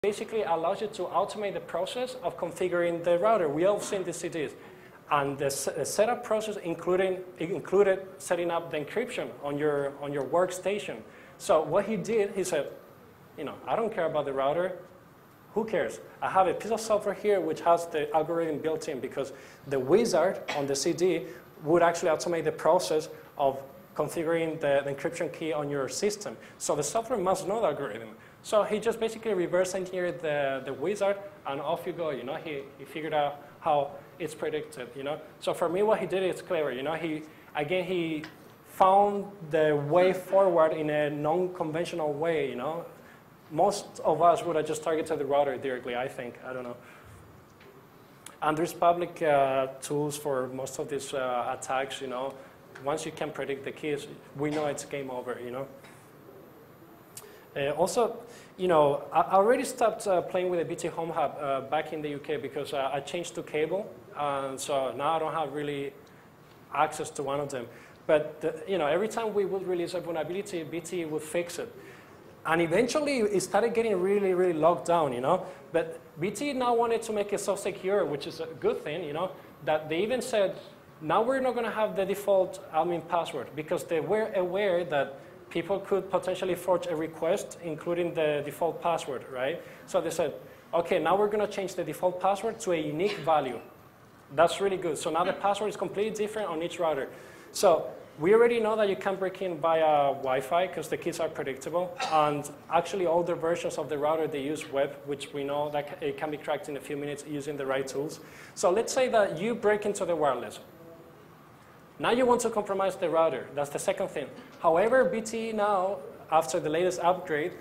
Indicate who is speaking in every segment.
Speaker 1: basically allows you to automate the process of configuring the router. We all seen the CDs. And the setup process included setting up the encryption on your workstation. So what he did, he said, I don't care about the router. Who cares? I have a piece of software here which has the algorithm built in, because the wizard on the CD would actually automate the process of configuring the encryption key on your system. So the software must know the algorithm. So he just basically reverse engineered the wizard, and off you go. He figured out how it's predicted. So for me, what he did is clever. He found the way forward in a non-conventional way. Most of us would have just targeted the router directly, I think. I don't know. And there's public tools for most of these attacks. Once you can predict the keys, we know it's game over. Also, I already stopped playing with the BT Home Hub back in the UK because I changed to cable, and so now I don't have really access to one of them. But every time we would release a vulnerability, BT would fix it. And eventually, it started getting really, really locked down, But BT now wanted to make it so secure, which is a good thing, that they even said, now we're not going to have the default admin password, because they were aware that people could potentially forge a request, including the default password, right? So they said, OK, now we're going to change the default password to a unique value. That's really good. So now the password is completely different on each router. So we already know that you can break in via Wi-Fi because the keys are predictable. And actually, older versions of the router, they use web, which we know that it can be cracked in a few minutes using the right tools. So let's say that you break into the wireless. Now you want to compromise the router. That's the second thing. However, BT now, after the latest upgrade,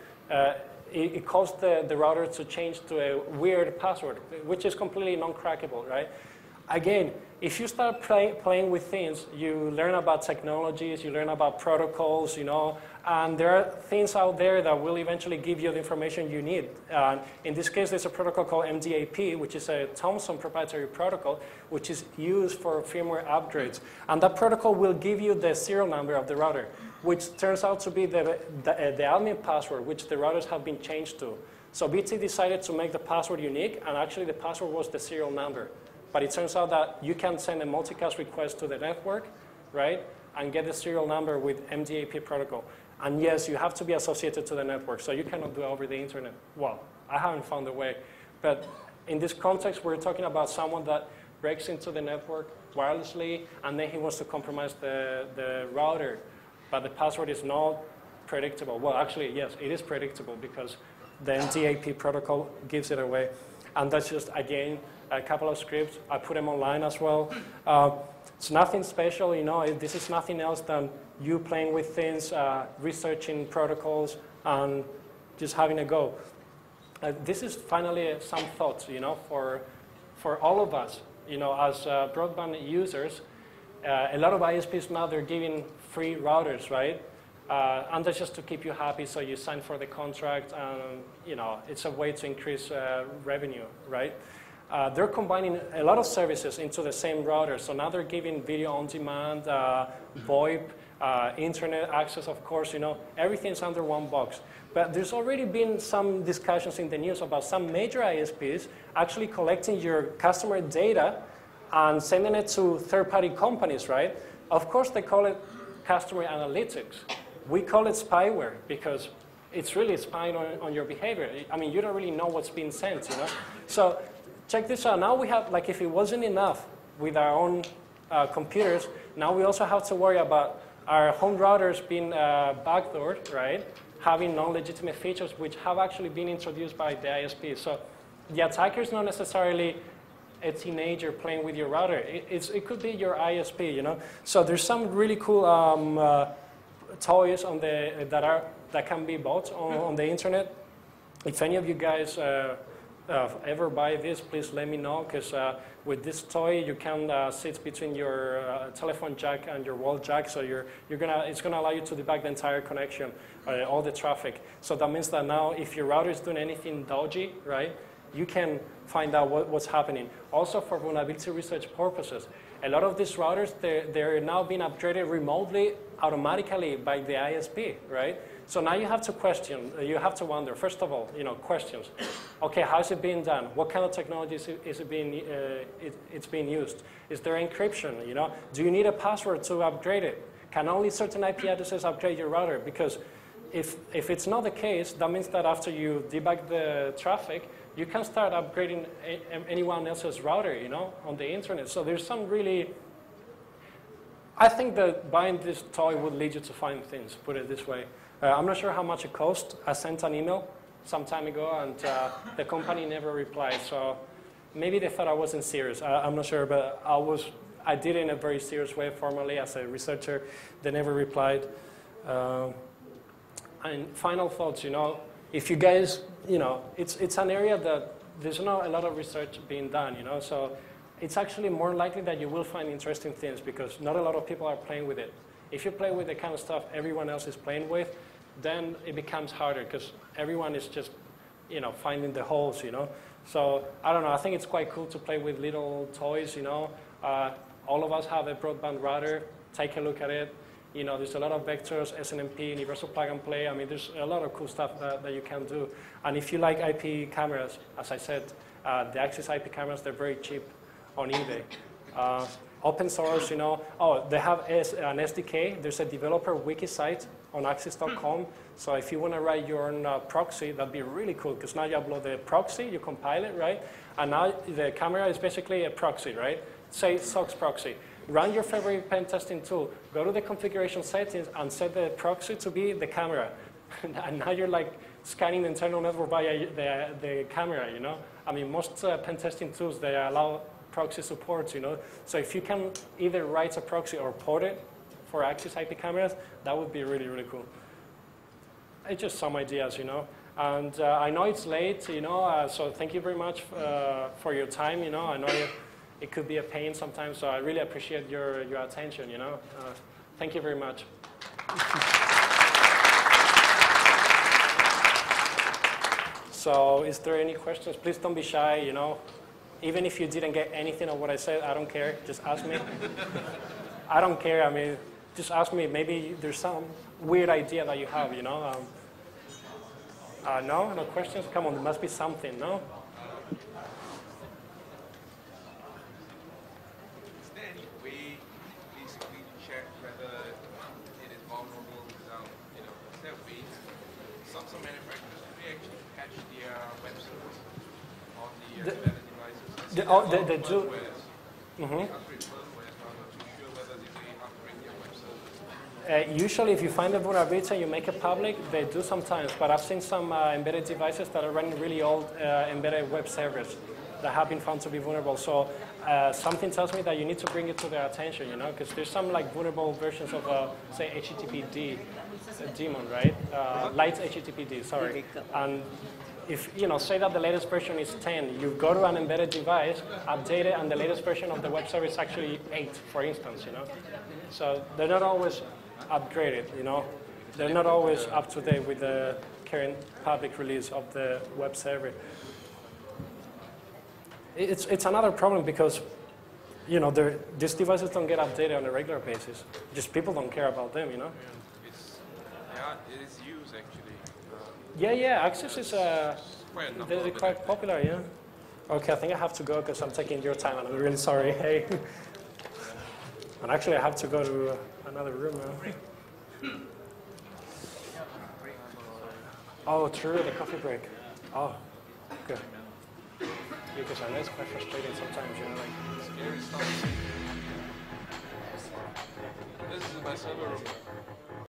Speaker 1: it caused the router to change to a weird password, which is completely non-crackable, right? Again, if you start playing with things, you learn about technologies, you learn about protocols, and there are things out there that will eventually give you the information you need. In this case, there's a protocol called MDAP, which is a Thomson proprietary protocol, which is used for firmware upgrades. And that protocol will give you the serial number of the router, which turns out to be the admin password, which the routers have been changed to. So BT decided to make the password unique, and actually the password was the serial number. But it turns out that you can send a multicast request to the network, right, and get the serial number with MDAP protocol. And yes, you have to be associated to the network, so you cannot do it over the internet. Well, I haven't found a way. But in this context, we're talking about someone that breaks into the network wirelessly, and then he wants to compromise the router. But the password is not predictable. Well, actually, yes, it is predictable because the MDAP protocol gives it away. And that's just, again, a couple of scripts. I put them online as well. It's nothing special, This is nothing else than you playing with things, researching protocols, and just having a go. This is finally some thoughts, for all of us, as broadband users. A lot of ISPs now, they're giving free routers, right? And that's just to keep you happy, so you sign for the contract, and it's a way to increase revenue, right? They're combining a lot of services into the same router, so now they're giving video on demand, VoIP, internet access, of course, everything's under one box. But there's already been some discussions in the news about some major ISPs actually collecting your customer data and sending it to third-party companies, right? Of course, they call it customer analytics. We call it spyware because it's really spying on your behavior. I mean, you don't really know what's being sent, So check this out. Now we have, like, if it wasn't enough with our own computers, now we also have to worry about our home routers being backdoored, right? Having non-legitimate features which have actually been introduced by the ISP. So the attacker is not necessarily a teenager playing with your router. It could be your ISP, So there's some really cool toys that can be bought on the internet. If any of you guys ever buy this, please let me know, because with this toy you can sit between your telephone jack and your wall jack, so it's gonna allow you to debug the entire connection, all the traffic. So that means that now if your router is doing anything dodgy, right, you can find out what's happening. Also for vulnerability research purposes, a lot of these routers, they're now being upgraded remotely automatically by the ISP, right? So now you have to question, you have to wonder, first of all, questions. Okay, how is it being done? What kind of technology is it being, it's being used? Is there encryption, Do you need a password to upgrade it? Can only certain IP addresses upgrade your router? Because if it's not the case, that means that after you debug the traffic, you can start upgrading anyone else's router, on the internet. So there's some really, I think that buying this toy would lead you to find things, put it this way. I'm not sure how much it cost. I sent an email some time ago, and the company never replied. So maybe they thought I wasn't serious. I'm not sure, but I did it in a very serious way, formally, as a researcher. They never replied. And final thoughts, if you guys, it's an area that there's not a lot of research being done, so it's actually more likely that you will find interesting things because not a lot of people are playing with it. If you play with the kind of stuff everyone else is playing with, then it becomes harder because everyone is just, finding the holes, So I don't know, I think it's quite cool to play with little toys, all of us have a broadband router. Take a look at it. There's a lot of vectors, SNMP, universal plug and play. I mean, there's a lot of cool stuff that you can do. And if you like IP cameras, as I said, the Axis IP cameras, they're very cheap on eBay. Open source, they have an SDK. There's a developer wiki site on axis.com. So if you want to write your own proxy, that'd be really cool because now you upload the proxy, you compile it, right? And now the camera is basically a proxy, right? Say SOX proxy. Run your favorite pen testing tool. Go to the configuration settings and set the proxy to be the camera. And now you're like scanning the internal network via the camera, I mean, most pen testing tools, they allow proxy support, So if you can either write a proxy or port it for Axis IP cameras, that would be really, really cool. It's just some ideas, And I know it's late, so thank you very much for your time, I know it could be a pain sometimes, so I really appreciate your attention, Thank you very much. So is there any questions? Please don't be shy, Even if you didn't get anything of what I said, I don't care. Just ask me. I don't care. I mean, just ask me. Maybe there's some weird idea that you have, No? No questions? Come on, there must be something, no?
Speaker 2: Is there any way, basically, to check whether it is vulnerable without, is there ways? Some manufacturers may actually patch their web servers on the embedded devices.
Speaker 1: They do. Usually, if you find a vulnerability and you make it public, they do sometimes. But I've seen some embedded devices that are running really old embedded web servers that have been found to be vulnerable. So something tells me that you need to bring it to their attention, because there's some vulnerable versions of, say, HTTPD daemon, right? Light HTTPD, sorry. And if, say that the latest version is 10, you go to an embedded device, update it, and the latest version of the web server is actually 8, for instance, So they're not always upgraded, They're not always up to date with the current public release of the web server. It's another problem because, these devices don't get updated on a regular basis. Just people don't care about them,
Speaker 2: it is used actually.
Speaker 1: Yeah, Axis is quite popular, yeah. Okay, I think I have to go because I'm taking your time and I'm really sorry. Hey. And actually I have to go to another room now. Oh, true, the coffee break. Oh, good. Because I know it's quite frustrating sometimes,
Speaker 2: Scary stuff. This is my server room.